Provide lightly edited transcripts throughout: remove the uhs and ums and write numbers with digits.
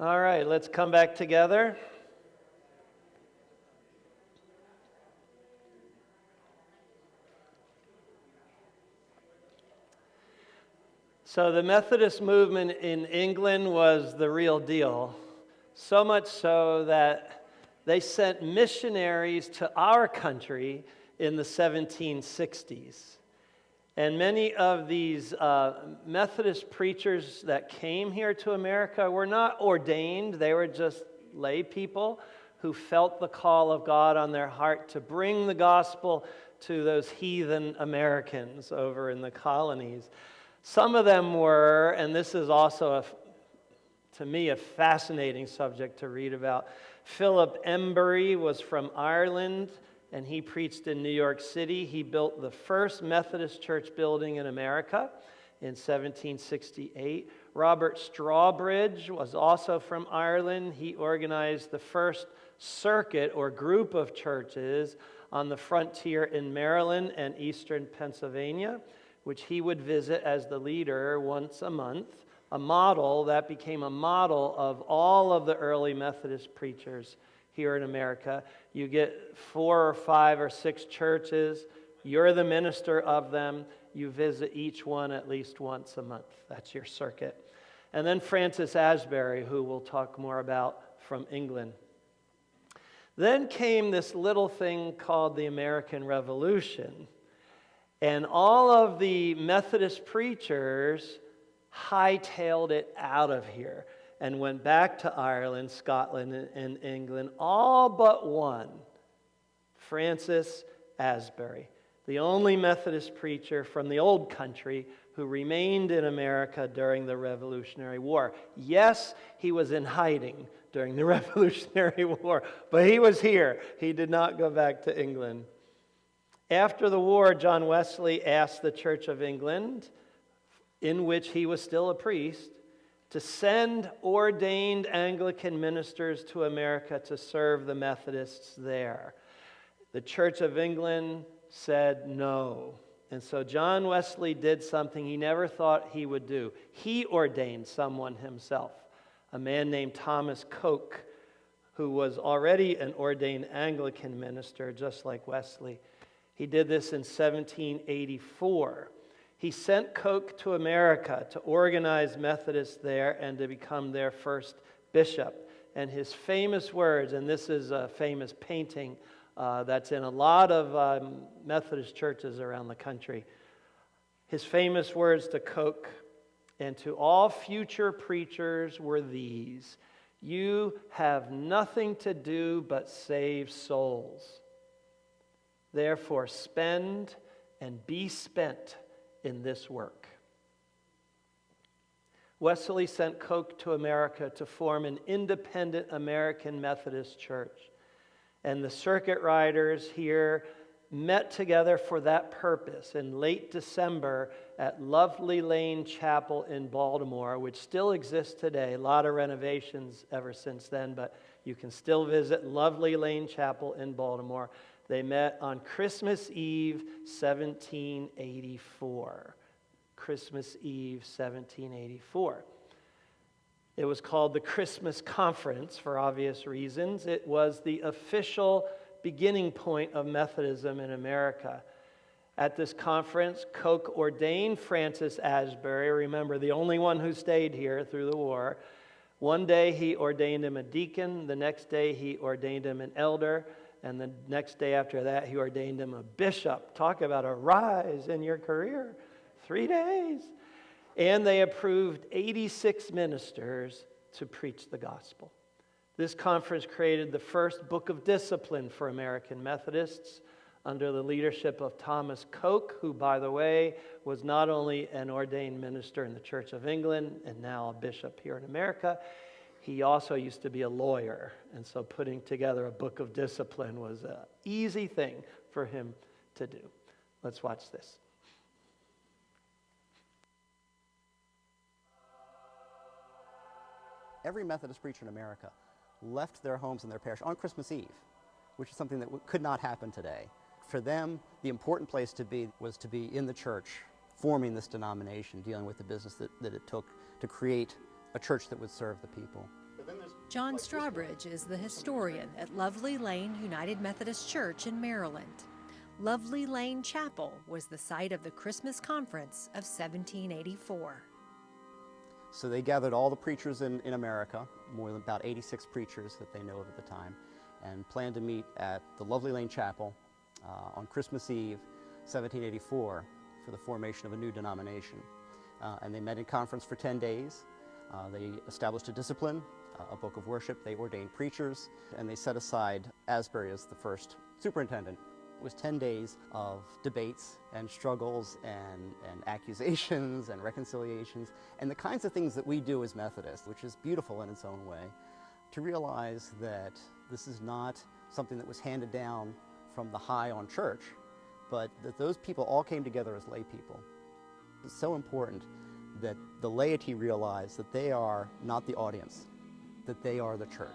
All right, let's come back together. So the Methodist movement in England was the real deal, so much so that they sent missionaries to our country in the 1760s. And many of these Methodist preachers that came here to America were not ordained. They were just lay people who felt the call of God on their heart to bring the gospel to those heathen Americans over in the colonies. Some of them were, and this is also, to me, a fascinating subject to read about. Philip Embury was from Ireland, and he preached in New York City. He built the first Methodist church building in America in 1768. Robert Strawbridge was also from Ireland. He organized the first circuit or group of churches on the frontier in Maryland and eastern Pennsylvania, which he would visit as the leader once a month, a model that became a model of all of the early Methodist preachers here in America. You get 4 or 5 or 6 churches. You're the minister of them. You visit each one at least once a month. That's your circuit. And then Francis Asbury, who we'll talk more about, from England. Then came this little thing called the American Revolution. And all of the Methodist preachers hightailed it out of here and went back to Ireland, Scotland, and England, all but one, Francis Asbury, the only Methodist preacher from the old country who remained in America during the Revolutionary War. Yes, he was in hiding during the Revolutionary War, but he was here. He did not go back to England. After the war, John Wesley asked the Church of England, in which he was still a priest, to send ordained Anglican ministers to America to serve the Methodists there. The Church of England said no. And so John Wesley did something he never thought he would do. He ordained someone himself, a man named Thomas Coke, who was already an ordained Anglican minister, just like Wesley. He did this in 1784. He sent Coke to America to organize Methodists there and to become their first bishop. And his famous words, and this is a famous painting that's in a lot of Methodist churches around the country. His famous words to Coke and to all future preachers were these: "You have nothing to do but save souls. Therefore, spend and be spent in this work." Wesley sent Coke to America to form an independent American Methodist church. And the circuit riders here met together for that purpose in late December at Lovely Lane Chapel in Baltimore, which still exists today. A lot of renovations ever since then, but you can still visit Lovely Lane Chapel in Baltimore. They met on Christmas Eve, 1784. Christmas Eve, 1784. It was called the Christmas Conference for obvious reasons. It was the official beginning point of Methodism in America. At this conference, Coke ordained Francis Asbury, remember, the only one who stayed here through the war. One day he ordained him a deacon. The next day he ordained him an elder. And the next day after that, he ordained him a bishop. Talk about a rise in your career. 3 days. And they approved 86 ministers to preach the gospel. This conference created the first book of discipline for American Methodists under the leadership of Thomas Coke, who, by the way, was not only an ordained minister in the Church of England and now a bishop here in America, he also used to be a lawyer. And so putting together a book of discipline was an easy thing for him to do. Let's watch this. Every Methodist preacher in America left their homes and their parish on Christmas Eve, which is something that could not happen today. For them, the important place to be was to be in the church, forming this denomination, dealing with the business that it took to create a church that would serve the people. But then John Strawbridge is the historian at Lovely Lane United Methodist Church in Maryland. Lovely Lane Chapel was the site of the Christmas Conference of 1784. So they gathered all the preachers in America, more than about 86 preachers that they know of at the time, and planned to meet at the Lovely Lane Chapel on Christmas Eve, 1784, for the formation of a new denomination. And they met in conference for 10 days. They established a discipline, a book of worship. They ordained preachers, and they set aside Asbury as the first superintendent. It was 10 days of debates and struggles and accusations and reconciliations and the kinds of things that we do as Methodists, which is beautiful in its own way, to realize that this is not something that was handed down from the high on church, but that those people all came together as lay people. It's so important that the laity realize that they are not the audience, that they are the church.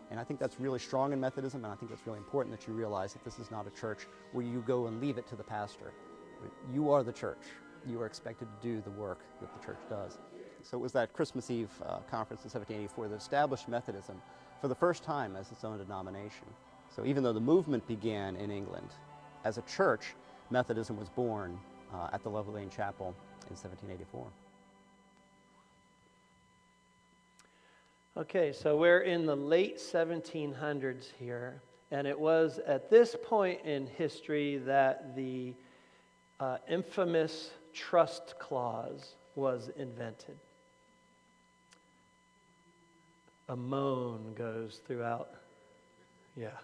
And I think that's really strong in Methodism, and I think it's really important that you realize that this is not a church where you go and leave it to the pastor. You are the church. You are expected to do the work that the church does. So it was that Christmas Eve conference in 1784 that established Methodism for the first time as its own denomination. So even though the movement began in England, as a church, Methodism was born at the Lovely Lane Chapel in 1784. Okay, so we're in the late 1700s here, and it was at this point in history that the infamous trust clause was invented. A moan goes throughout. Yeah.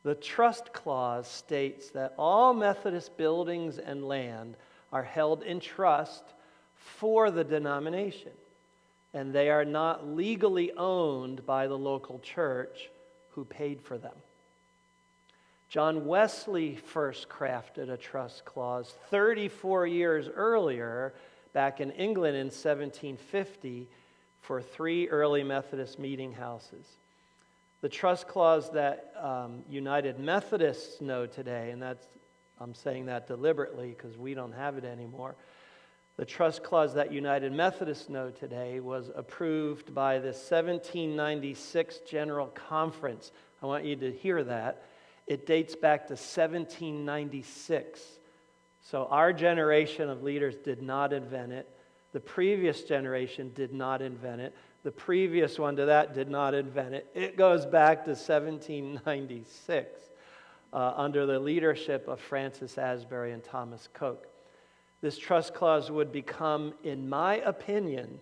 The trust clause states that all Methodist buildings and land are held in trust for the denomination, and they are not legally owned by the local church who paid for them. John Wesley first crafted a trust clause 34 years earlier, back in England in 1750, for 3 early Methodist meeting houses. The trust clause that United Methodists know today, and I'm saying that deliberately because we don't have it anymore. The trust clause that United Methodists know today was approved by the 1796 General Conference. I want you to hear that. It dates back to 1796. So our generation of leaders did not invent it. The previous generation did not invent it. The previous one to that did not invent it. It goes back to 1796 under the leadership of Francis Asbury and Thomas Coke. This trust clause would become, in my opinion,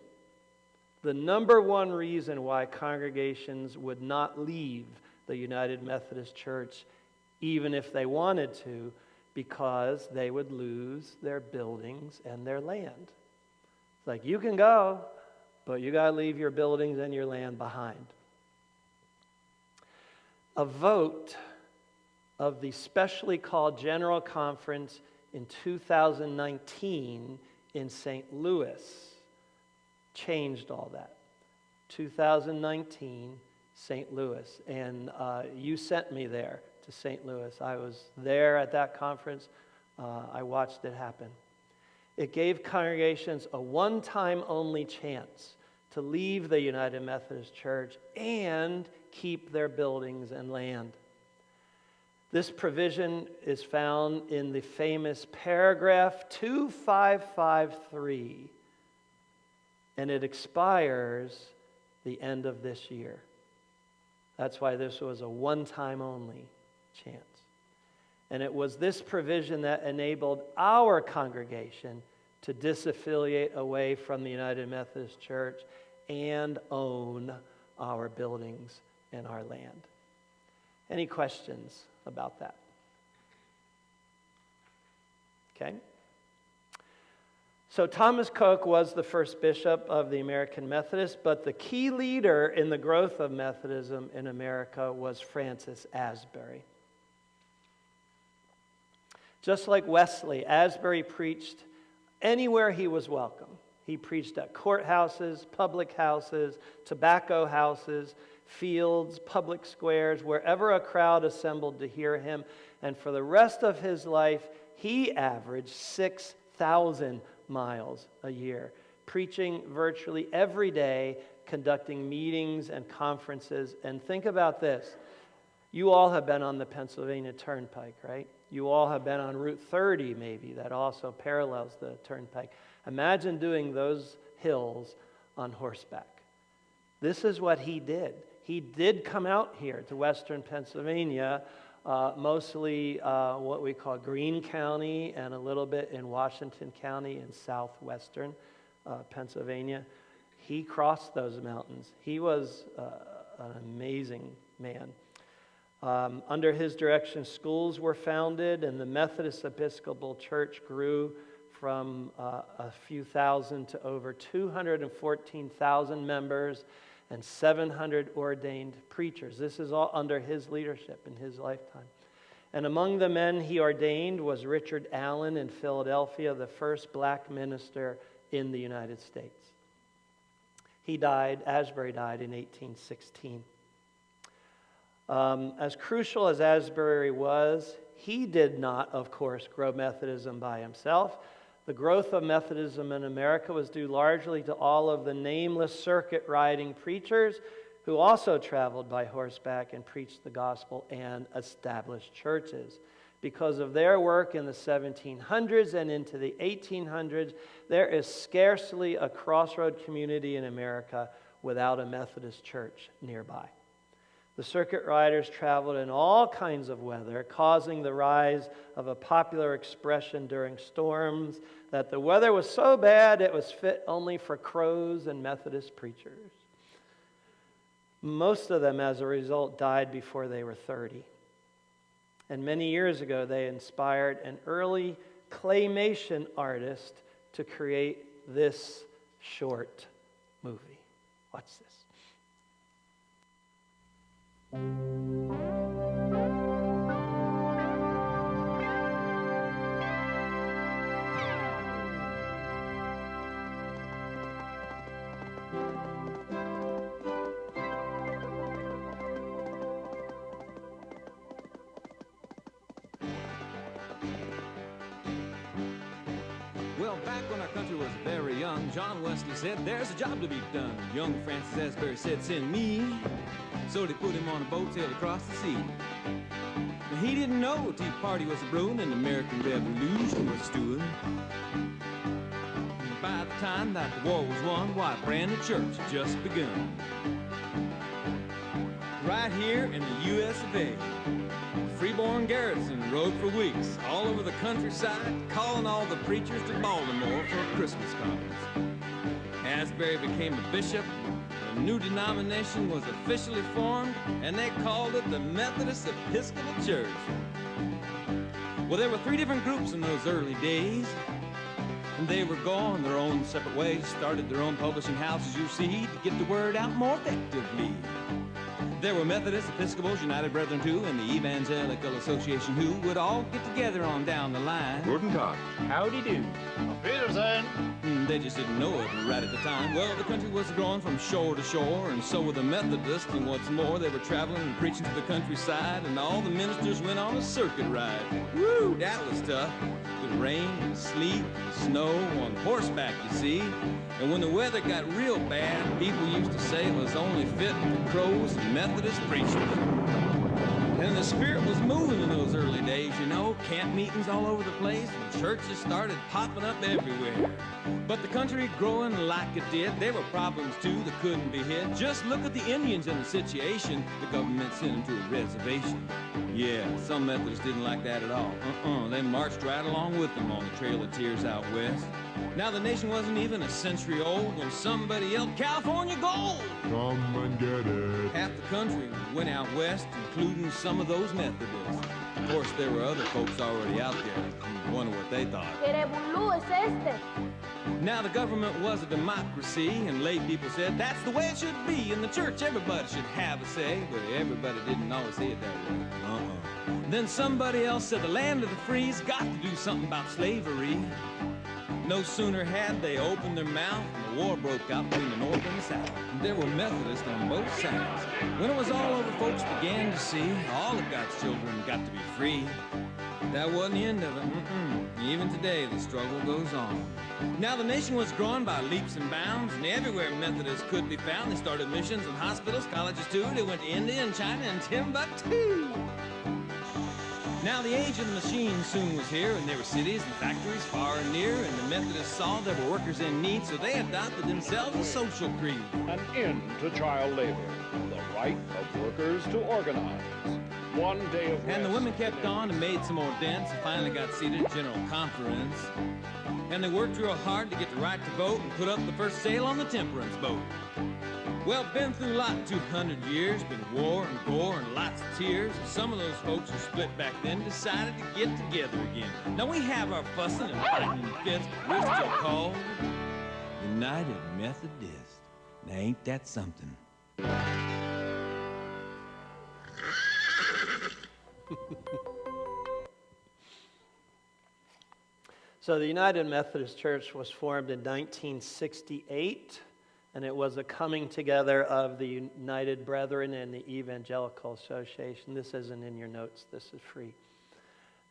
the number one reason why congregations would not leave the United Methodist Church, even if they wanted to, because they would lose their buildings and their land. It's like, you can go, but you got to leave your buildings and your land behind. A vote of the specially called General Conference in 2019 in St. Louis changed all that. 2019, St. Louis. And you sent me there to St. Louis. I was there at that conference. I watched it happen. It gave congregations a one-time only chance to leave the United Methodist Church and keep their buildings and land. This provision is found in the famous paragraph 2553, and it expires the end of this year. That's why this was a one-time only chance. And it was this provision that enabled our congregation to disaffiliate away from the United Methodist Church and own our buildings and our land. Any questions about that? Okay. So Thomas Coke was the first bishop of the American Methodists, but the key leader in the growth of Methodism in America was Francis Asbury. Just like Wesley, Asbury preached anywhere he was welcome. He preached at courthouses, public houses, tobacco houses, fields, public squares, wherever a crowd assembled to hear him. And for the rest of his life, he averaged 6,000 miles a year, preaching virtually every day, conducting meetings and conferences. And think about this. You all have been on the Pennsylvania Turnpike, right? You all have been on Route 30 maybe, that also parallels the Turnpike. Imagine doing those hills on horseback. This is what he did. He did come out here to western Pennsylvania, mostly what we call Greene County and a little bit in Washington County in southwestern Pennsylvania. He crossed those mountains. He was an amazing man. Under his direction, schools were founded, and the Methodist Episcopal Church grew from a few thousand to over 214,000 members and 700 ordained preachers. This is all under his leadership in his lifetime. And among the men he ordained was Richard Allen in Philadelphia, the first black minister in the United States. Asbury died in 1816. As crucial as Asbury was, he did not, of course, grow Methodism by himself. The growth of Methodism in America was due largely to all of the nameless circuit-riding preachers who also traveled by horseback and preached the gospel and established churches. Because of their work in the 1700s and into the 1800s, there is scarcely a crossroad community in America without a Methodist church nearby. The circuit riders traveled in all kinds of weather, causing the rise of a popular expression during storms that the weather was so bad it was fit only for crows and Methodist preachers. Most of them, as a result, died before they were 30. And many years ago, they inspired an early claymation artist to create this short movie. Watch this. Well, back when our country was very young, John Wesley said, there's a job to be done. Young Francis Asbury said, send me. So they put him on a boat, sailed across the sea. Now, he didn't know the Tea Party was brewing and the American Revolution was stewing. By the time that the war was won, why, a brand new church had just begun. Right here in the U.S. of A., freeborn Garrison rode for weeks all over the countryside, calling all the preachers to Baltimore for a Christmas conference. Asbury became a bishop. A new denomination was officially formed, and they called it the Methodist Episcopal Church. Well, there were 3 different groups in those early days, and they were going their own separate ways, started their own publishing houses, you see, to get the word out more effectively. There were Methodists, Episcopals, United Brethren too, and the Evangelical Association who would all get together on down the line. Guten Tag. Howdy do. Auf Wiedersehen. They just didn't know it right at the time. Well, the country was growing from shore to shore, and so were the Methodists, and what's more, they were traveling and preaching to the countryside, and all the ministers went on a circuit ride. Woo, that was tough. With rain and sleet and snow on horseback, you see. And when the weather got real bad, people used to say it was only fit for crows and Methodist preachers. And the spirit was moving in those early days, you know. Camp meetings all over the place, and churches started popping up everywhere. But the country growing like it did, there were problems too that couldn't be hid. Just look at the Indians in the situation. The government sent them to a reservation. Yeah, some Methodists didn't like that at all. They marched right along with them on the Trail of Tears out west. Now the nation wasn't even a century old when somebody yelled, California gold! Come and get it. Half the country went out west, including some of those Methodists. Of course, there were other folks already out there. Wonder what they thought. ¿Qué revolú es este? Now the government was a democracy, and lay people said that's the way it should be. In the church, everybody should have a say, but everybody didn't always say it that way. Then somebody else said the land of the free's got to do something about slavery. No sooner had they opened their mouth than the war broke out between the North and the South. There were Methodists on both sides. When it was all over, folks began to see all of God's children got to be free. That wasn't the end of it. Even today, the struggle goes on. Now, the nation was growing by leaps and bounds, and everywhere Methodists could be found. They started missions and hospitals, colleges too. They went to India and China and Timbuktu. Now, the age of the machine soon was here, and there were cities and factories far and near, and the Methodists saw there were workers in need, so they adopted themselves a social creed. An end to child labor. The right of workers to organize. One day of rest. And the women kept on and made some more dents and finally got seated at General Conference. And they worked real hard to get the right to vote and put up the first sail on the temperance boat. Well, been through a lot in 200 years, been war and gore and lots of tears. And some of those folks who split back then decided to get together again. Now we have our fussing and fighting and fits, but we're still called United Methodists. Now ain't that something? So the United Methodist Church was formed in 1968, and it was a coming together of the United Brethren and the Evangelical Association. This isn't in your notes. This is free.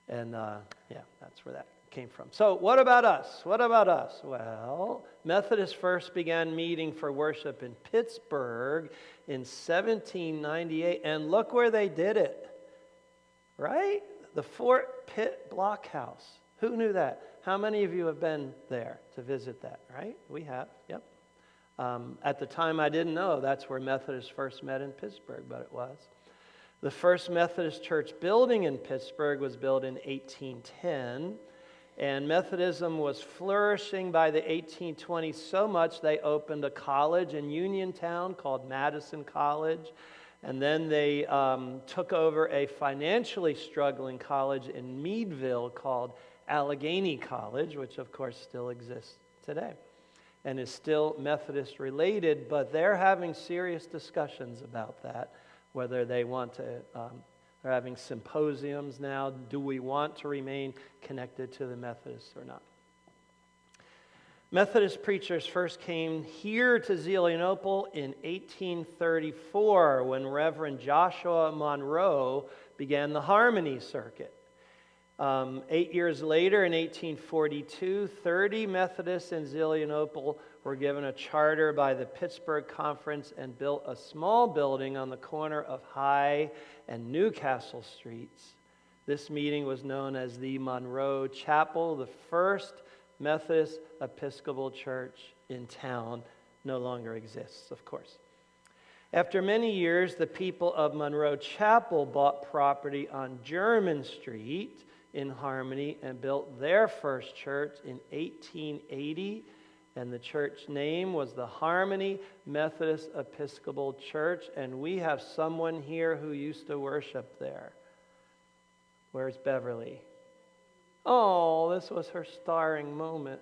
And yeah, that's where that came from. So what about us? What about us? Well, Methodists first began meeting for worship in Pittsburgh in 1798, and look where they did it, right? The Fort Pitt Blockhouse. Who knew that? How many of you have been there to visit that, right? We have, yep. At the time, I didn't know that's where Methodists first met in Pittsburgh, but it was. The first Methodist church building in Pittsburgh was built in 1810, and Methodism was flourishing by the 1820s so much they opened a college in Uniontown called Madison College, and then they took over a financially struggling college in Meadville called Allegheny College, which of course still exists today and is still Methodist related, but they're having serious discussions about that, whether they want to, they're having symposiums now. Do we want to remain connected to the Methodists or not? Methodist preachers first came here to Zelienople in 1834 when Reverend Joshua Monroe began the Harmony Circuit. 8 years later, in 1842, 30 Methodists in Zelienople were given a charter by the Pittsburgh Conference and built a small building on the corner of High and Newcastle Streets. This meeting was known as the Monroe Chapel, the first Methodist Episcopal church in town. No longer exists, of course. After many years, the people of Monroe Chapel bought property on German Street in Harmony and built their first church in 1880, and the church name was the Harmony Methodist Episcopal Church, and we have someone here who used to worship there. Where's Beverly? Oh, this was her starring moment.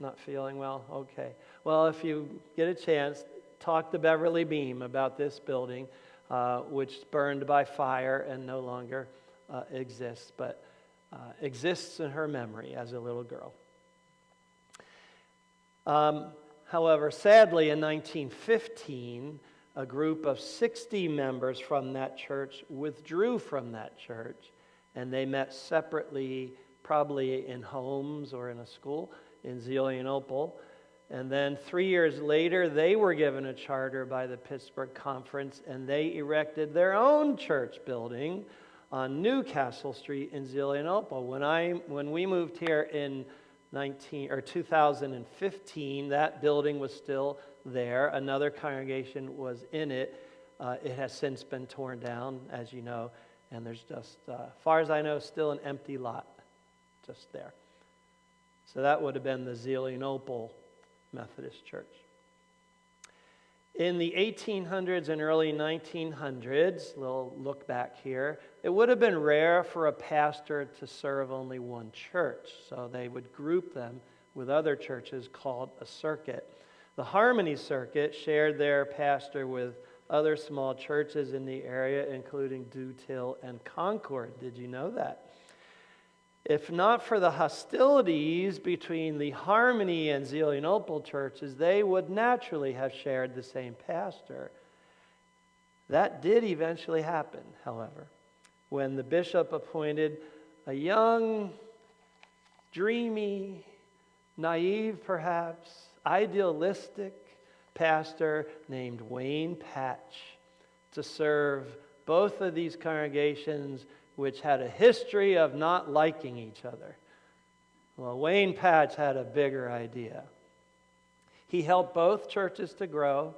Not feeling well? Okay. Well, if you get a chance, talk to Beverly Beam about this building, which burned by fire and no longer exists, but exists in her memory as a little girl. However, sadly, in 1915, a group of 60 members from that church withdrew from that church, and they met separately, probably in homes or in a school in Zelienople. And then 3 years later, they were given a charter by the Pittsburgh Conference, and they erected their own church building on Newcastle Street in Zelienople. When we moved here in 2015, that building was still there. Another congregation was in it. It has since been torn down, as you know, and there's just, as far as I know, still an empty lot just there. So that would have been the Zelienople Methodist Church. In the 1800s and early 1900s, little look back here, it would have been rare for a pastor to serve only one church, so they would group them with other churches called a circuit. The Harmony Circuit shared their pastor with other small churches in the area, including Dutill and Concord. Did you know that? If not for the hostilities between the Harmony and Zelienople churches, they would naturally have shared the same pastor. That did eventually happen, however, when the bishop appointed a young, dreamy, naive perhaps, idealistic pastor named Wayne Patch to serve both of these congregations which had a history of not liking each other. Well, Wayne Patch had a bigger idea. He helped both churches to grow,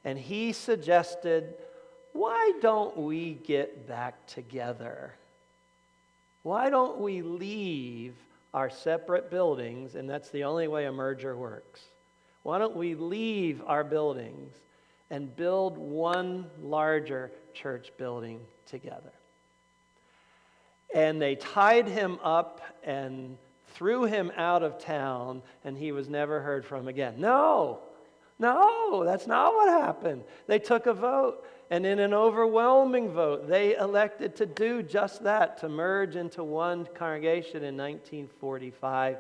and he suggested, why don't we get back together? Why don't we leave our separate buildings, and that's the only way a merger works. Why don't we leave our buildings and build one larger church building together? And they tied him up and threw him out of town, and he was never heard from again. No, that's not what happened. They took a vote, and in an overwhelming vote, they elected to do just that, to merge into one congregation in 1945.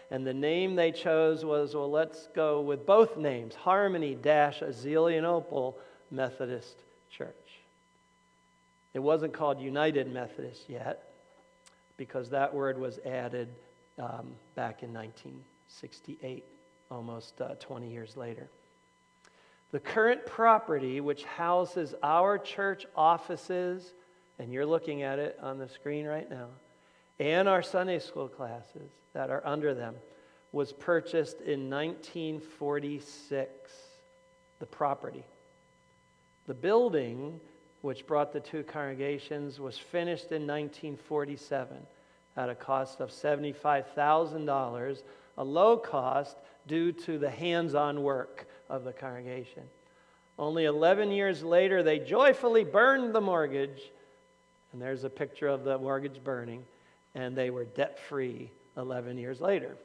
And the name they chose was, well, let's go with both names, Harmony-Zelienople Methodist Church. It wasn't called United Methodist yet, because that word was added back in 1968, almost 20 years later. The current property, which houses our church offices, and you're looking at it on the screen right now, and our Sunday school classes that are under them, was purchased in 1946, the property. The building, which brought the two congregations, was finished in 1947 at a cost of $75,000, a low cost due to the hands-on work of the congregation. Only 11 years later, they joyfully burned the mortgage, and there's a picture of the mortgage burning, and they were debt-free 11 years later.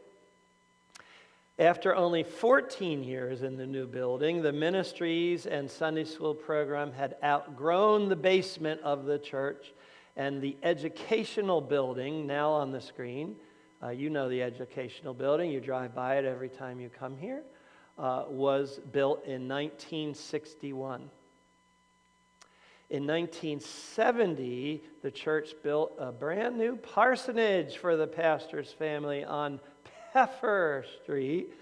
After only 14 years in the new building, the ministries and Sunday school program had outgrown the basement of the church, and the educational building, now on the screen, you know the educational building, you drive by it every time you come here, was built in 1961. In 1970, the church built a brand new parsonage for the pastor's family on Peffer Street,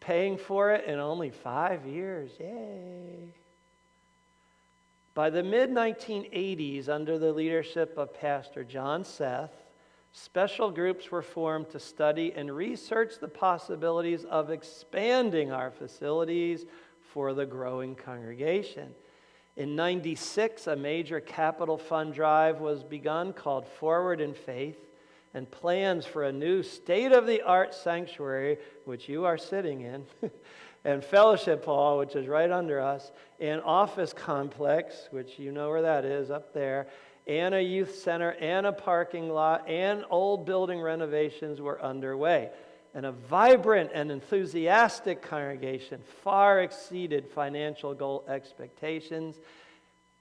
paying for it in only 5 years. Yay! By the mid-1980s, under the leadership of Pastor John Seth, special groups were formed to study and research the possibilities of expanding our facilities for the growing congregation. In 96, a major capital fund drive was begun called Forward in Faith, and plans for a new state-of-the-art sanctuary, which you are sitting in, and fellowship hall, which is right under us, and office complex, which you know where that is, up there, and a youth center, and a parking lot, and old building renovations were underway. And a vibrant and enthusiastic congregation far exceeded financial goal expectations.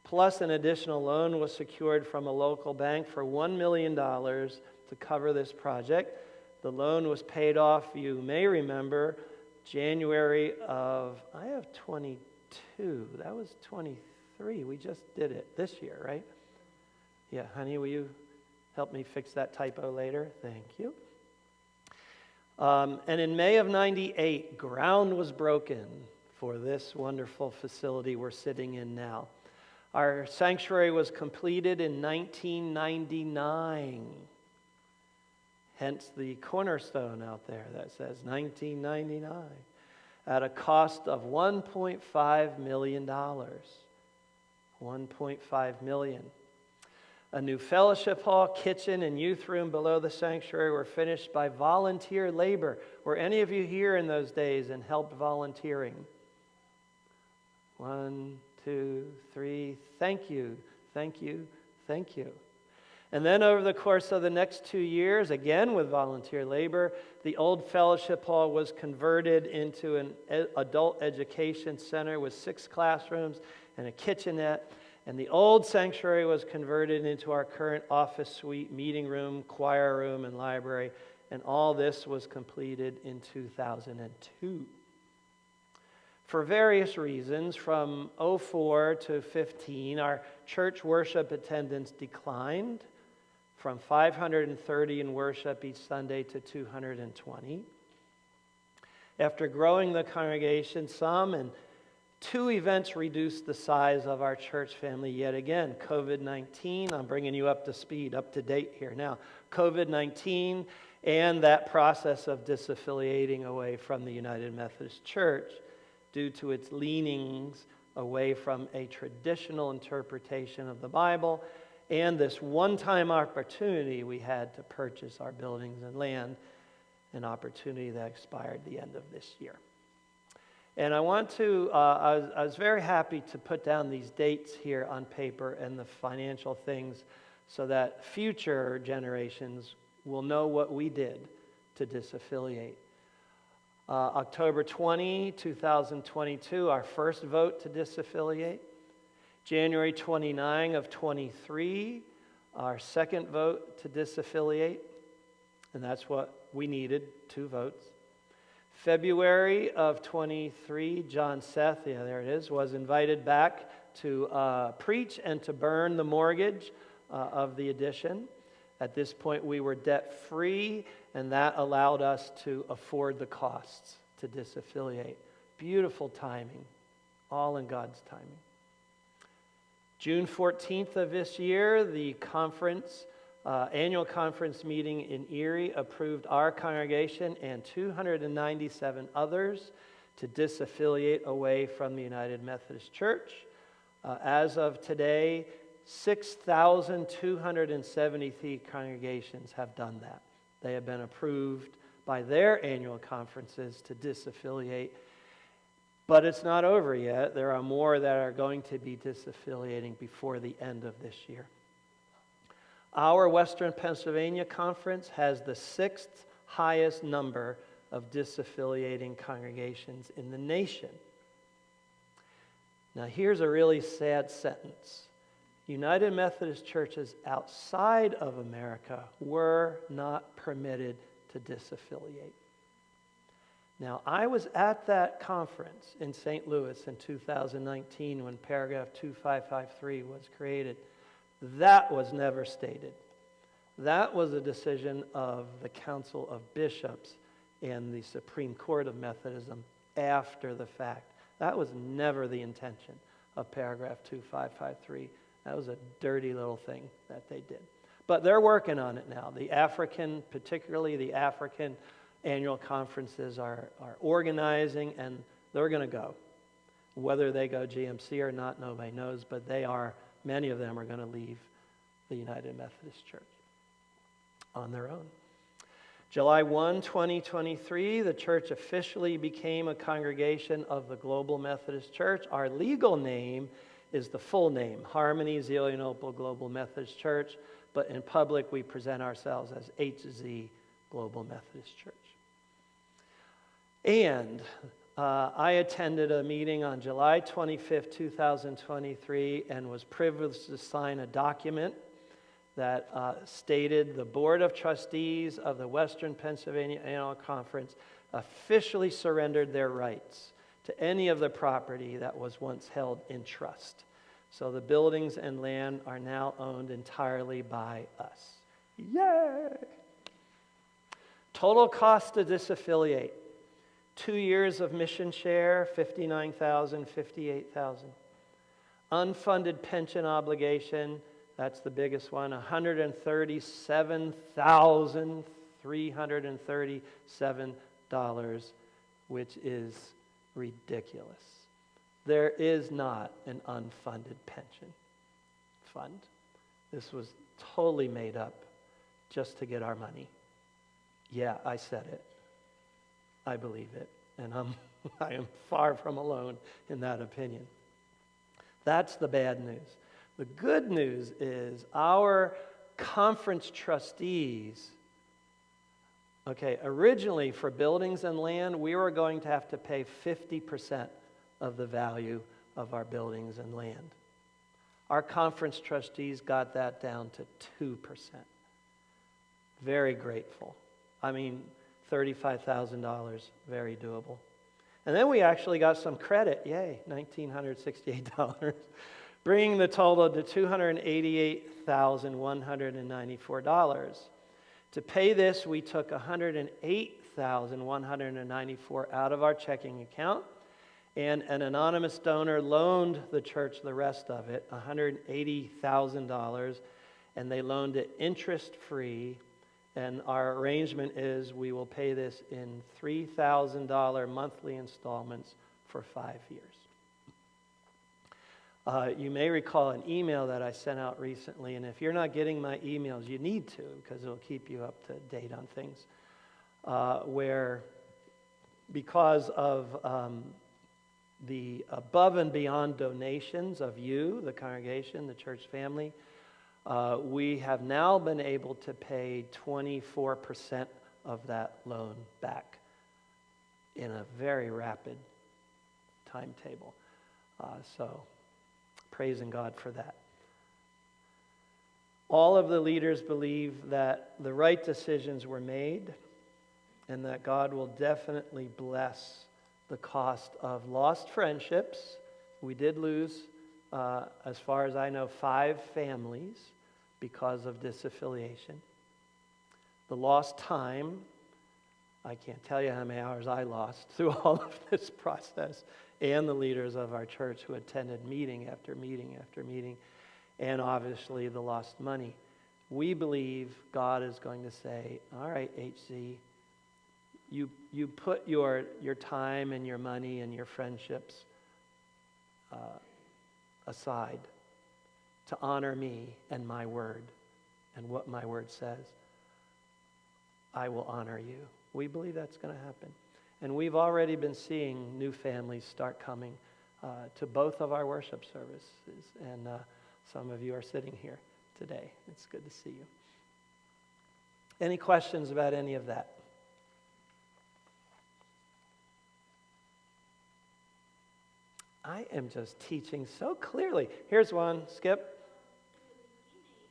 Plus, an additional loan was secured from a local bank for $1 million to cover this project. The loan was paid off, you may remember, January of, I have 22, that was 23, we just did it this year, right? Yeah, honey, will you help me fix that typo later? Thank you. And in May of 98, ground was broken for this wonderful facility we're sitting in now. Our sanctuary was completed in 1999. Hence the cornerstone out there that says 1999 at a cost of $1.5 million. $1.5 million. A new fellowship hall, kitchen, and youth room below the sanctuary were finished by volunteer labor. Were any of you here in those days and helped volunteering? 1, 2, 3. Thank you, thank you, thank you. And then over the course of the next 2 years, again with volunteer labor, the old fellowship hall was converted into an adult education center with 6 classrooms and a kitchenette. And the old sanctuary was converted into our current office suite, meeting room, choir room, and library. And all this was completed in 2002. For various reasons, from 04 to 15, our church worship attendance declined. from 530 in worship each Sunday to 220. After growing the congregation some, and 2 events reduced the size of our church family yet again. COVID-19, I'm bringing you up to speed, up to date here now. COVID-19 and that process of disaffiliating away from the United Methodist Church due to its leanings away from a traditional interpretation of the Bible and this one-time opportunity we had to purchase our buildings and land, an opportunity that expired the end of this year. And I want to, I was very happy to put down these dates here on paper and the financial things so that future generations will know what we did to disaffiliate. October 20, 2022, our first vote to disaffiliate. January 29 of 23, our second vote to disaffiliate. And that's what we needed, 2 votes. February of 23, John Seth, yeah, there it is, was invited back to preach and to burn the mortgage of the addition. At this point, we were debt-free, and that allowed us to afford the costs to disaffiliate. Beautiful timing, all in God's timing. June 14th of this year, the conference, annual conference meeting in Erie approved our congregation and 297 others to disaffiliate away from the United Methodist Church. As of today, 6,273 congregations have done that. They have been approved by their annual conferences to disaffiliate. But it's not over yet. There are more that are going to be disaffiliating before the end of this year. Our Western Pennsylvania Conference has the 6th highest number of disaffiliating congregations in the nation. Now, here's a really sad sentence. United Methodist churches outside of America were not permitted to disaffiliate. Now, I was at that conference in St. Louis in 2019 when paragraph 2553 was created. That was never stated. That was a decision of the Council of Bishops and the Supreme Court of Methodism after the fact. That was never the intention of paragraph 2553. That was a dirty little thing that they did. But they're working on it now. The African, particularly the African annual conferences are organizing, and they're going to go. Whether they go GMC or not, nobody knows, but they are, many of them are going to leave the United Methodist Church on their own. July 1, 2023, the church officially became a congregation of the Global Methodist Church. Our legal name is the full name, Harmony Zelienople Global Methodist Church, but in public we present ourselves as HZ Global Methodist Church. And I attended a meeting on July 25th, 2023, and was privileged to sign a document that stated the Board of Trustees of the Western Pennsylvania Annual Conference officially surrendered their rights to any of the property that was once held in trust. So the buildings and land are now owned entirely by us. Yay! Total cost to disaffiliate. 2 years of mission share, $59,000, $58,000. Unfunded pension obligation, that's the biggest one, $137,337, which is ridiculous. There is not an unfunded pension fund. This was totally made up just to get our money. Yeah, I said it. I believe it. And I am far from alone in that opinion. That's the bad news. The good news is our conference trustees, originally for buildings and land, we were going to have to pay 50% of the value of our buildings and land. Our conference trustees got that down to 2%. Very grateful. I mean, $35,000, very doable. And then we actually got some credit, yay, $1,968 bringing the total to $288,194. To pay this, we took $108,194 out of our checking account, and an anonymous donor loaned the church the rest of it, $180,000, and they loaned it interest-free. And our arrangement is we will pay this in $3,000 monthly installments for 5 years. You may recall an email that I sent out recently, and if you're not getting my emails, you need to, because it'll keep you up to date on things, where because of the above and beyond donations of you, the congregation, the church family, we have now been able to pay 24% of that loan back in a very rapid timetable. So praising God for that. All of the leaders believe that the right decisions were made and that God will definitely bless the cost of lost friendships. We did lose, as far as I know, 5 families because of disaffiliation. The lost time, I can't tell you how many hours I lost through all of this process, and the leaders of our church who attended meeting after meeting after meeting, and obviously the lost money. We believe God is going to say, all right, HZ, you put your time and your money and your friendships aside to honor me and my word and what my word says. I will honor you. We believe that's going to happen. And we've already been seeing new families start coming to both of our worship services. And some of you are sitting here today. It's good to see you. Any questions about any of that? I am just teaching so clearly. Here's one, Skip.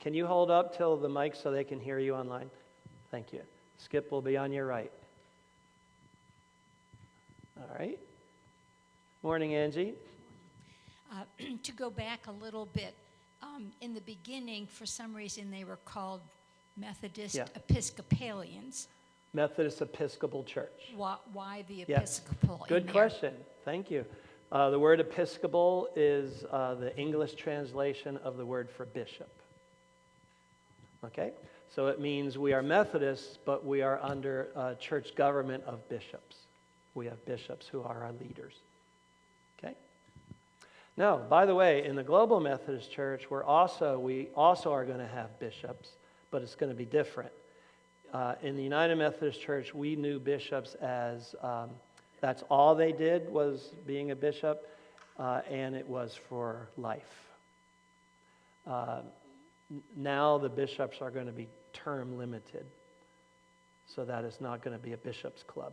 Can you hold up till the mic so they can hear you online? Thank you. Skip will be on your right. All right. Morning, Angie. To go back a little bit, in the beginning, for some reason, they were called Methodist Episcopalians. Methodist Episcopal Church. Why the Yes. Episcopal? Good question. Thank you. The word Episcopal is the English translation of the word for bishop. Okay? So it means we are Methodists, but we are under church government of bishops. We have bishops who are our leaders. Okay? Now, by the way, in the Global Methodist Church, we also are going to have bishops, but it's going to be different. In the United Methodist Church, we knew bishops as that's all they did was being a bishop, and it was for life. Now the bishops are going to be term limited, so that it's not going to be a bishop's club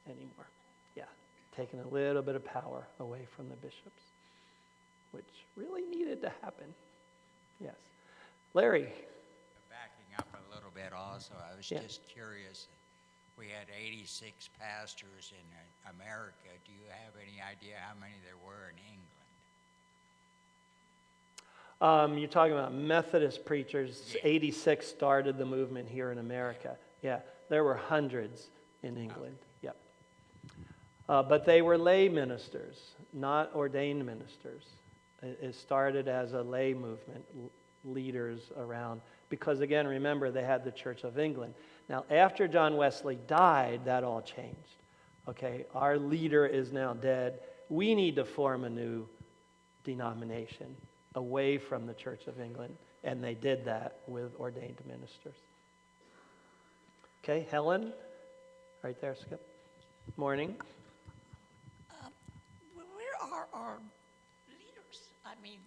anymore. Yeah, taking a little bit of power away from the bishops, which really needed to happen. Yes. Larry. Backing up a little bit also, I was just curious. We had 86 pastors in America. Do you have any idea how many there were in England? You're talking about Methodist preachers. Yeah. 86 started the movement here in America. Yeah, there were hundreds in England. Okay. Yep. But they were lay ministers, not ordained ministers. It started as a lay movement, leaders around. Because again, remember, they had the Church of England. Now, after John Wesley died, that all changed. Okay, our leader is now dead. We need to form a new denomination away from the Church of England, and they did that with ordained ministers. Okay, Helen, right there, Skip. Morning. Where are our leaders? I mean,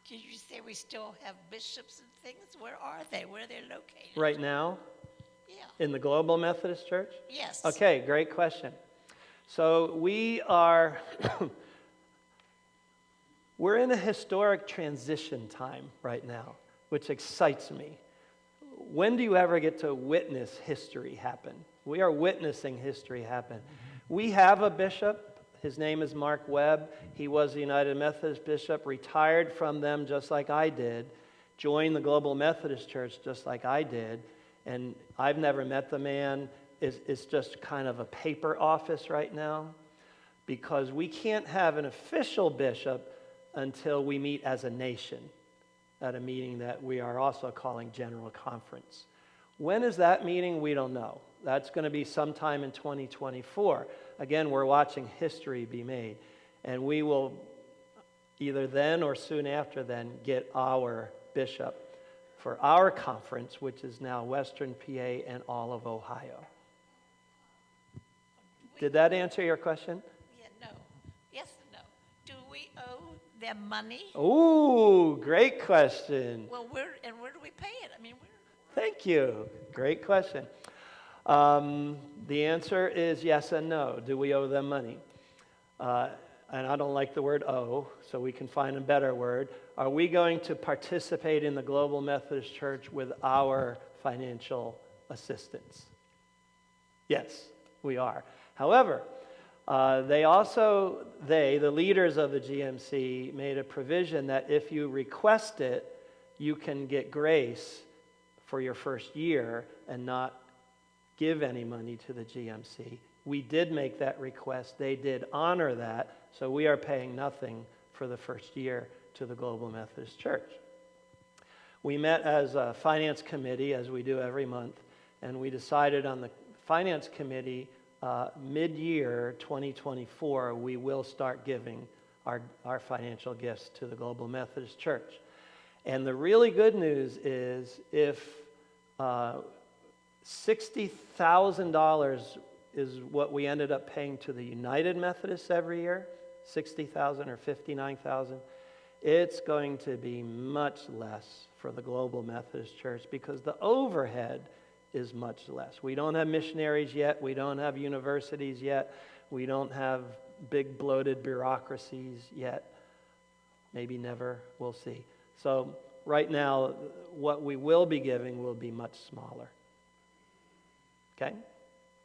did you say we still have bishops and things? Where are they? Where are they located? Right now? Yeah. In the Global Methodist Church? Yes. Okay, great question. So we're in a historic transition time right now, which excites me. When do you ever get to witness history happen? We are witnessing history happen. We have a bishop. His name is Mark Webb. He was the United Methodist bishop, retired from them just like I did, joined the Global Methodist Church just like I did, and I've never met the man. It's just kind of a paper office right now, because we can't have an official bishop until we meet as a nation at a meeting that we are also calling General Conference. When is that meeting? We don't know. That's going to be sometime in 2024. Again, we're watching history be made, and we will either then or soon after then get our bishop for our conference, which is now Western PA and all of Ohio. Did that answer your question? Yeah, no. Yes and no. Do we owe them money? Ooh, great question. Well, where do we pay it? I mean, Thank you. Great question. The answer is yes and no. Do we owe them money? And I don't like the word owe, so we can find a better word. Are we going to participate in the Global Methodist Church with our financial assistance? Yes, we are. However, the leaders of the GMC, made a provision that if you request it, you can get grace for your first year and not give any money to the GMC. We did make that request. They did honor that, so we are paying nothing for the first year to the Global Methodist Church. We met as a finance committee, as we do every month, and we decided on the finance committee mid-year 2024, we will start giving our financial gifts to the Global Methodist Church. And the really good news is if $60,000 is what we ended up paying to the United Methodists every year, $60,000 or $59,000, it's going to be much less for the Global Methodist Church because the overhead is much less. We don't have missionaries yet. We don't have universities yet. We don't have big bloated bureaucracies yet. Maybe never. We'll see. So right now, what we will be giving will be much smaller. Okay?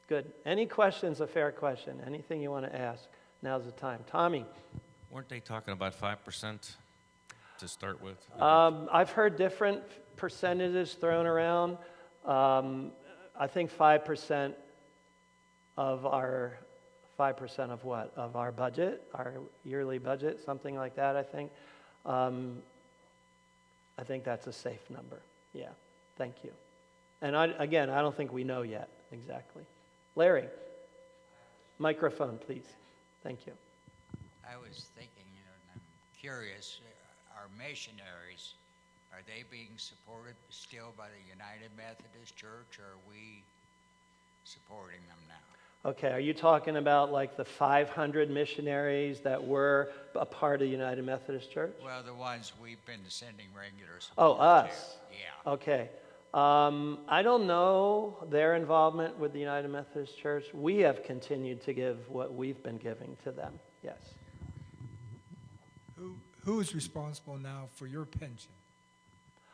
Good. Any questions? A fair question. Anything you want to ask? Now's the time. Tommy. Weren't they talking about 5% to start with? I've heard different percentages thrown around. I think 5% of our 5% of what? Of our budget, our yearly budget, something like that, I think. I think that's a safe number. Yeah, thank you. And I don't think we know yet exactly. Larry, microphone, please. Thank you. I was thinking, and I'm curious, our missionaries, are they being supported still by the United Methodist Church, or are we supporting them now? Okay, are you talking about like the 500 missionaries that were a part of the United Methodist Church? Well, the ones we've been sending regular Oh, support us? to. Yeah. Okay. I don't know their involvement with the United Methodist Church. We have continued to give what we've been giving to them, yes. Who is responsible now for your pension?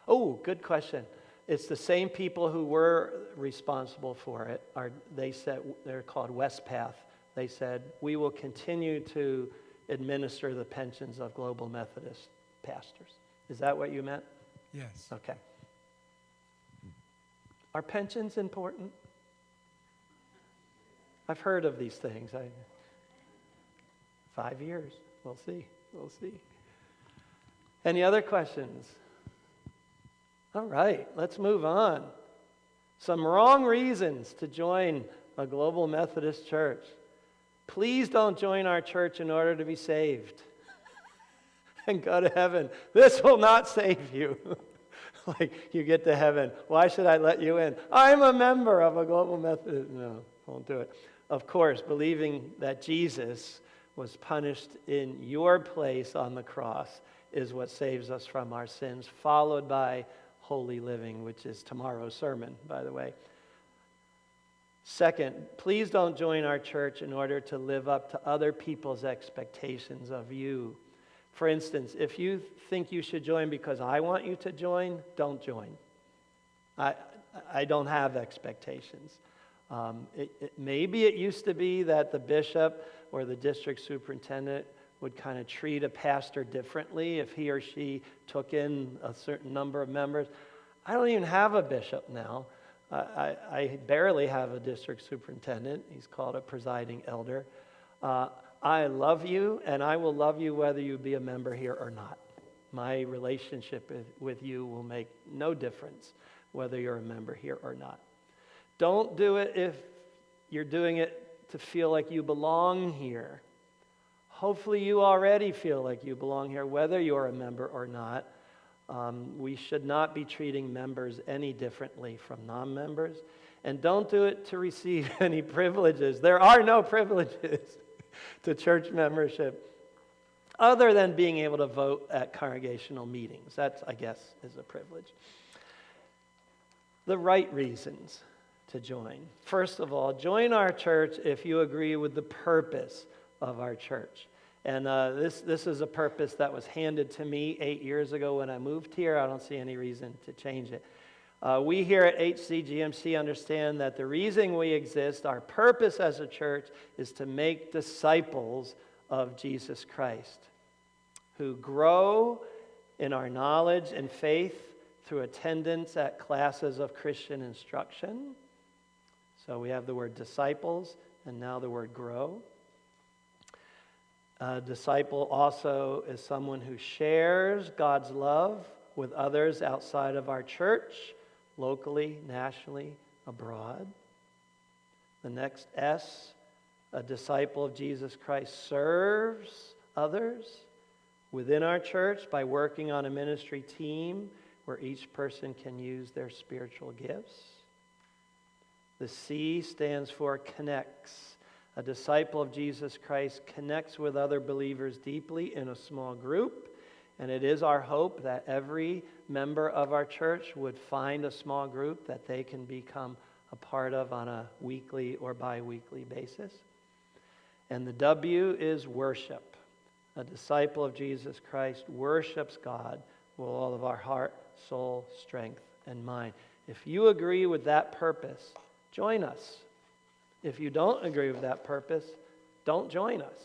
Oh, good question. It's the same people who were responsible for it. They said, they're called Westpath. They said, we will continue to administer the pensions of Global Methodist pastors. Is that what you meant? Yes. Okay. Are pensions important? I've heard of these things. 5 years. We'll see. We'll see. Any other questions? All right, let's move on. Some wrong reasons to join a Global Methodist Church. Please don't join our church in order to be saved and go to heaven. This will not save you. Like you get to heaven, why should I let you in? I'm a member of a Global Methodist. No, won't do it. Of course, believing that Jesus was punished in your place on the cross is what saves us from our sins, followed by holy living, which is tomorrow's sermon, by the way. Second, please don't join our church in order to live up to other people's expectations of you. For instance, if you think you should join because I want you to join, don't join. I don't have expectations. Maybe it used to be that the bishop or the district superintendent would kind of treat a pastor differently if he or she took in a certain number of members. I don't even have a bishop now. I barely have a district superintendent. He's called a presiding elder. I love you, and I will love you whether you be a member here or not. My relationship with you will make no difference whether you're a member here or not. Don't do it if you're doing it to feel like you belong here. Hopefully you already feel like you belong here, whether you're a member or not. We should not be treating members any differently from non-members. And don't do it to receive any privileges. There are no privileges to church membership other than being able to vote at congregational meetings. That, I guess, is a privilege. The right reasons to join. First of all, join our church if you agree with the purpose of our church. And this is a purpose that was handed to me 8 years ago when I moved here. I don't see any reason to change it. We here at HZGMC understand that the reason we exist, our purpose as a church, is to make disciples of Jesus Christ who grow in our knowledge and faith through attendance at classes of Christian instruction. So we have the word disciples and now the word grow. A disciple also is someone who shares God's love with others outside of our church, locally, nationally, abroad. The next S, a disciple of Jesus Christ serves others within our church by working on a ministry team where each person can use their spiritual gifts. The C stands for connects. A disciple of Jesus Christ connects with other believers deeply in a small group, and it is our hope that every member of our church would find a small group that they can become a part of on a weekly or bi-weekly basis. And the W is worship. A disciple of Jesus Christ worships God with all of our heart, soul, strength, and mind. If you agree with that purpose, join us. If you don't agree with that purpose, don't join us,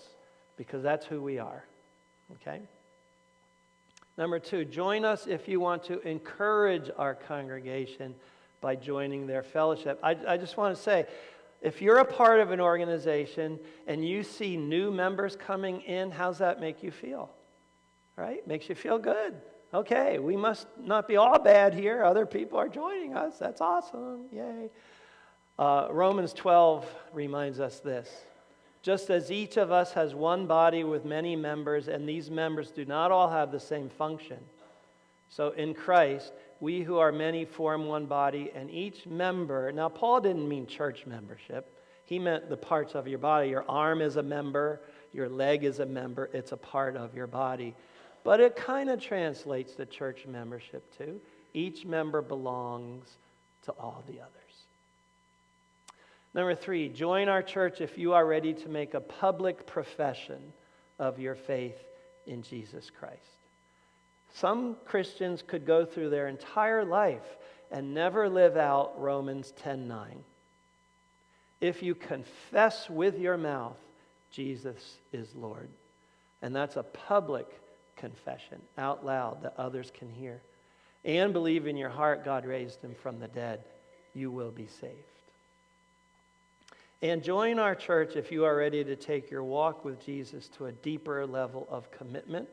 because that's who we are. Okay? Number 2, join us if you want to encourage our congregation by joining their fellowship. I just want to say, if you're a part of an organization and you see new members coming in, how's that make you feel? Right? Makes you feel good. Okay, we must not be all bad here. Other people are joining us. That's awesome. Yay. Romans 12 reminds us this. Just as each of us has one body with many members, and these members do not all have the same function, so in Christ, we who are many form one body, and each member... Now, Paul didn't mean church membership. He meant the parts of your body. Your arm is a member. Your leg is a member. It's a part of your body. But it kind of translates to church membership, too. Each member belongs to all the others. Number 3, join our church if you are ready to make a public profession of your faith in Jesus Christ. Some Christians could go through their entire life and never live out Romans 10:9. If you confess with your mouth Jesus is Lord, and that's a public confession out loud that others can hear, and believe in your heart God raised him from the dead, you will be saved. And join our church if you are ready to take your walk with Jesus to a deeper level of commitment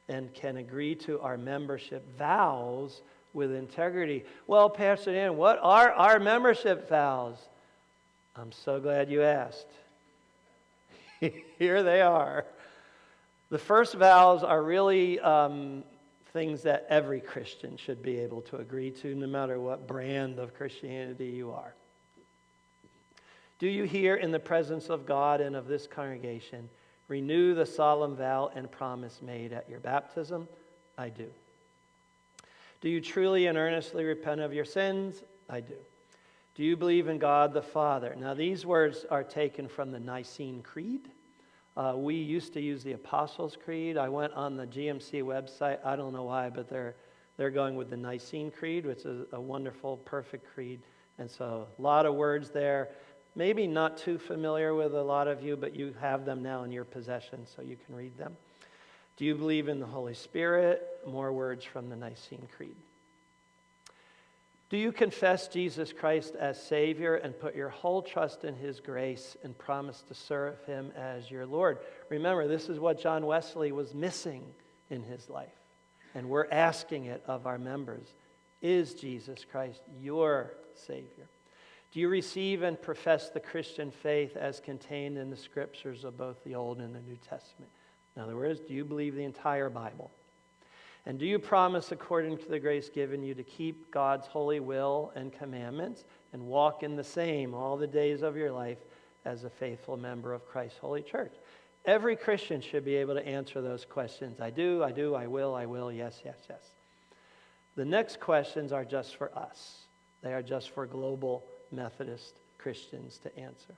and can agree to our membership vows with integrity. Well, Pastor Dan, what are our membership vows? I'm so glad you asked. Here they are. The first vows are really things that every Christian should be able to agree to, no matter what brand of Christianity you are. Do you here in the presence of God and of this congregation renew the solemn vow and promise made at your baptism? I do. Do you truly and earnestly repent of your sins? I do. Do you believe in God the Father? Now these words are taken from the Nicene Creed. We used to use the Apostles' Creed. I went on the GMC website. I don't know why, but they're going with the Nicene Creed, which is a wonderful, perfect creed. And so a lot of words there. maybe not too familiar with a lot of you, but you have them now in your possession so you can read them. Do you believe in the Holy Spirit? More words from the Nicene Creed. Do you confess Jesus Christ as Savior and put your whole trust in His grace and promise to serve Him as your Lord? Remember, this is what John Wesley was missing in his life, and we're asking it of our members. Is Jesus Christ your Savior? Do you receive and profess the Christian faith as contained in the Scriptures of both the Old and the New Testament? In other words, do you believe the entire Bible? And do you promise, according to the grace given you, to keep God's holy will and commandments and walk in the same all the days of your life as a faithful member of Christ's holy church? Every Christian should be able to answer those questions. I do, I will, yes, yes, yes. The next questions are just for us. They are just for global Methodist Christians to answer.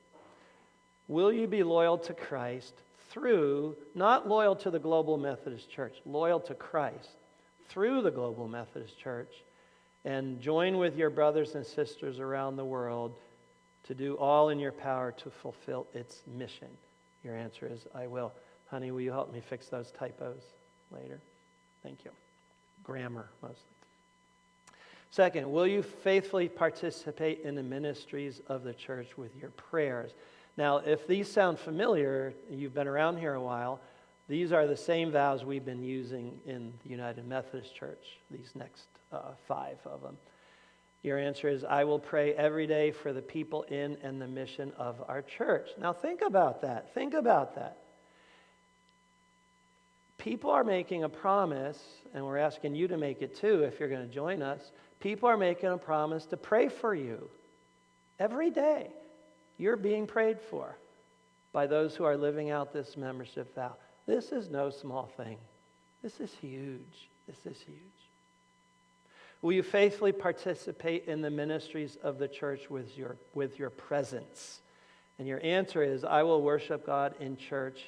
Will you be loyal to Christ through, not loyal to the Global Methodist Church, loyal to Christ through the Global Methodist Church, and join with your brothers and sisters around the world to do all in your power to fulfill its mission? Your answer is, I will. Honey, will you help me fix those typos later? Thank you. Grammar, mostly. Second, will you faithfully participate in the ministries of the church with your prayers? Now, if these sound familiar, you've been around here a while, these are the same vows we've been using in the United Methodist Church, these next 5 of them. Your answer is, I will pray every day for the people in and the mission of our church. Now, think about that. Think about that. People are making a promise, and we're asking you to make it too if you're going to join us. People are making a promise to pray for you every day. You're being prayed for by those who are living out this membership vow. This is no small thing. This is huge. This is huge. Will you faithfully participate in the ministries of the church with your presence? And your answer is, I will worship God in church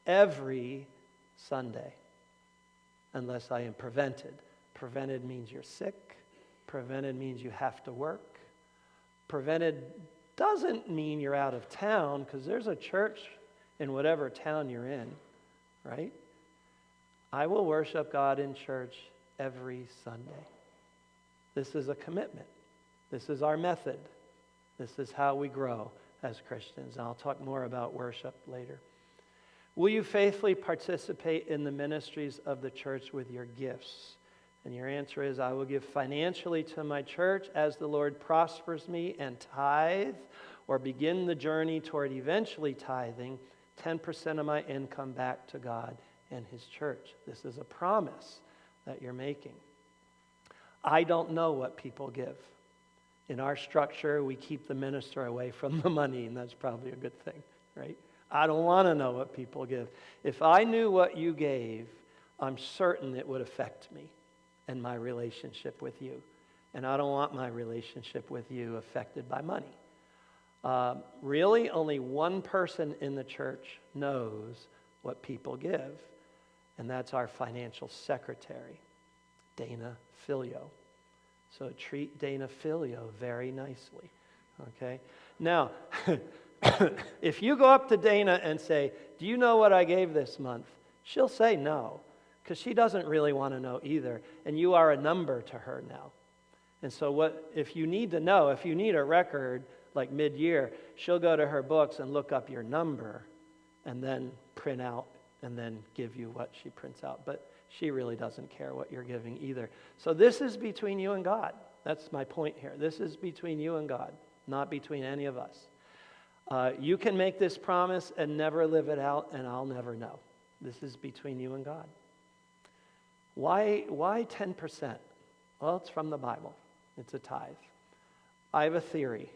every Sunday, unless I am prevented. Prevented means you're sick. Prevented means you have to work. Prevented doesn't mean you're out of town, because there's a church in whatever town you're in, right? I will worship God in church every Sunday. This is a commitment. This is our method. This is how we grow as Christians. And I'll talk more about worship later. Will you faithfully participate in the ministries of the church with your gifts? And your answer is, I will give financially to my church as the Lord prospers me, and tithe, or begin the journey toward eventually tithing 10% of my income back to God and His church. This is a promise that you're making. I don't know what people give. In our structure, we keep the minister away from the money, and that's probably a good thing, right? I don't want to know what people give. If I knew what you gave, I'm certain it would affect me and my relationship with you. And I don't want my relationship with you affected by money. Really, only one person in the church knows what people give, and that's our financial secretary, Dana Filio. So treat Dana Filio very nicely, okay? Now, if you go up to Dana and say, do you know what I gave this month? She'll say no, because she doesn't really want to know either, and you are a number to her now. And so if you need to know, if you need a record like mid-year, she'll go to her books and look up your number and then print out and then give you what she prints out. But she really doesn't care what you're giving either. So this is between you and God. That's my point here. This is between you and God, not between any of us. You can make this promise and never live it out, and I'll never know. This is between you and God. Why 10%? Well, it's from the Bible. It's a tithe. I have a theory.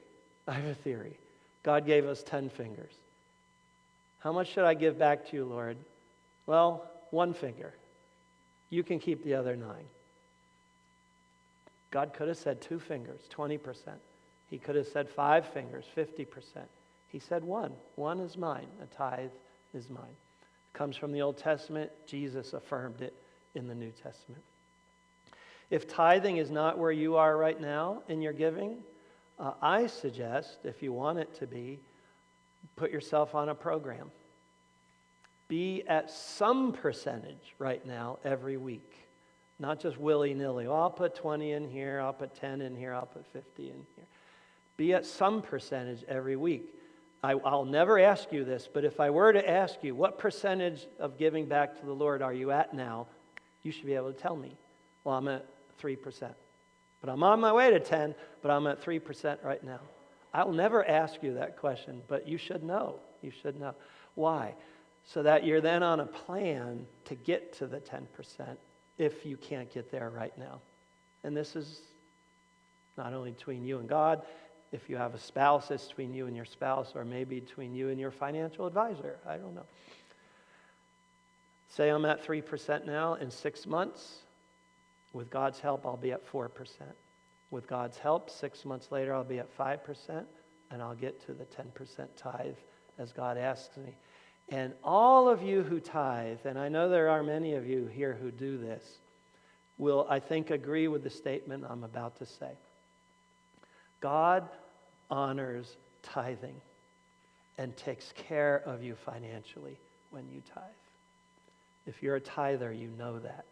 God gave us 10 fingers. How much should I give back to you, Lord? Well, 1 finger. You can keep the other 9. God could have said 2 fingers, 20%. He could have said 5 fingers, 50%. He said 1. 1 is mine. A tithe is mine. It comes from the Old Testament. Jesus affirmed it in the New Testament. If tithing is not where you are right now in your giving, I suggest, if you want it to be, put yourself on a program. Be at some percentage right now every week, not just willy-nilly. Well, I'll put 20 in here, I'll put 10 in here, I'll put 50 in here. Be at some percentage every week. I'll never ask you this, but if I were to ask you, what percentage of giving back to the Lord are you at now? You should be able to tell me. Well, I'm at 3%. But I'm on my way to 10, but I'm at 3% right now. I'll never ask you that question, but you should know. You should know. Why? So that you're then on a plan to get to the 10% if you can't get there right now. And this is not only between you and God. If you have a spouse, it's between you and your spouse, or maybe between you and your financial advisor. I don't know. Say I'm at 3% now. In 6 months, with God's help, I'll be at 4%. With God's help, 6 months later, I'll be at 5%, and I'll get to the 10% tithe as God asks me. And all of you who tithe, and I know there are many of you here who do this, will, I think, agree with the statement I'm about to say. God honors tithing and takes care of you financially when you tithe. If you're a tither, you know that.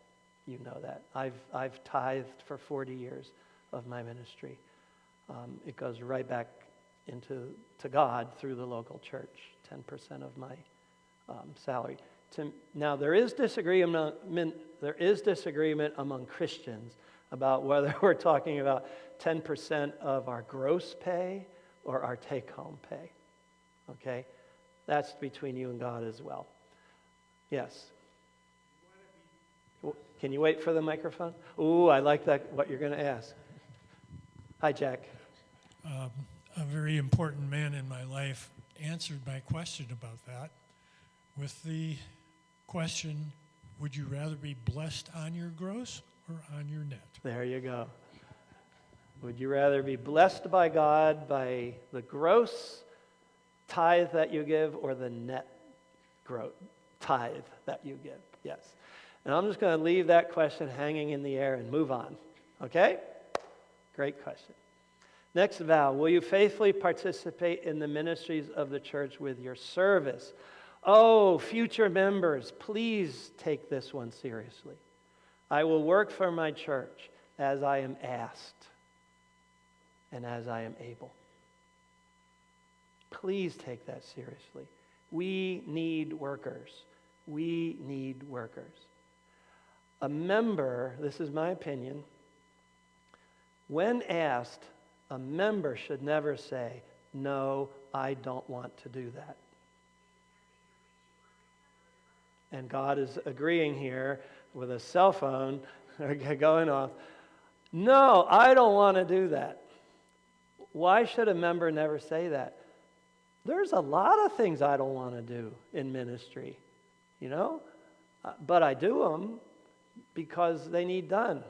You know that. I've tithed for 40 years of my ministry. It goes right back to God through the local church, 10% of my salary. Now, there is disagreement among Christians about whether we're talking about 10% of our gross pay or our take-home pay. Okay? That's between you and God as well. Yes? Can you wait for the microphone? Ooh, I like that, what you're going to ask. Hi, Jack. A very important man in my life answered my question about that with the question, would you rather be blessed on your gross or on your net? There you go. Would you rather be blessed by God by the gross tithe that you give or the net tithe that you give? Yes. And I'm just going to leave that question hanging in the air and move on. Okay? Great question. Next vow, will you faithfully participate in the ministries of the church with your service? Oh, future members, please take this one seriously. I will work for my church as I am asked and as I am able. Please take that seriously. We need workers. We need workers. A member, this is my opinion, when asked, a member should never say, no, I don't want to do that. And God is agreeing here with a cell phone going off. No, I don't want to do that. Why should a member never say that? There's a lot of things I don't want to do in ministry, but I do them because they need done.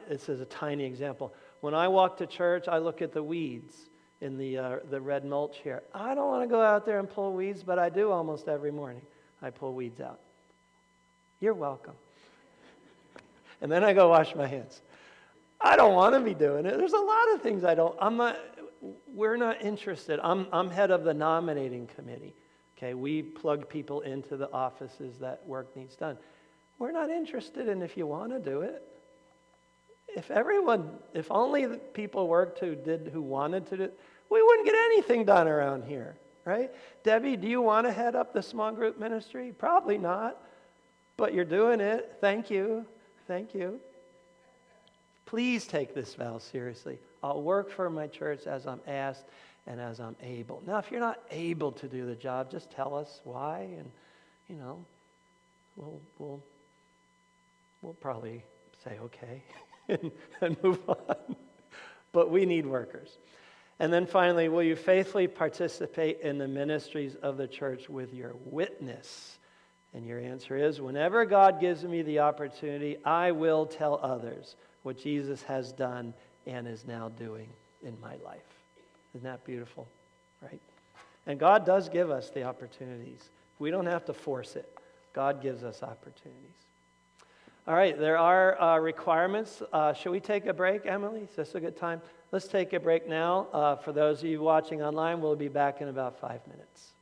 This is a tiny example. When I walk to church, I look at the weeds in the red mulch here. I don't want to go out there and pull weeds, but I do almost every morning. I pull weeds out. You're welcome. And then I go wash my hands. I don't want to be doing it. There's a lot of things we're not interested. I'm head of the nominating committee. Okay, we plug people into the offices that work needs done. We're not interested in if you want to do it. If only the people worked who wanted to do it, we wouldn't get anything done around here, right? Debbie, do you want to head up the small group ministry? Probably not, but you're doing it. Thank you. Thank you. Please take this vow seriously. I'll work for my church as I'm asked and as I'm able. Now, if you're not able to do the job, just tell us why, and we'll probably say okay and move on. But we need workers. And then finally, will you faithfully participate in the ministries of the church with your witness? And your answer is, whenever God gives me the opportunity, I will tell others what Jesus has done and is now doing in my life. Isn't that beautiful? Right? And God does give us the opportunities. We don't have to force it. God gives us opportunities. All right, there are requirements. Should we take a break, Emily? Is this a good time? Let's take a break now. For those of you watching online, we'll be back in about 5 minutes.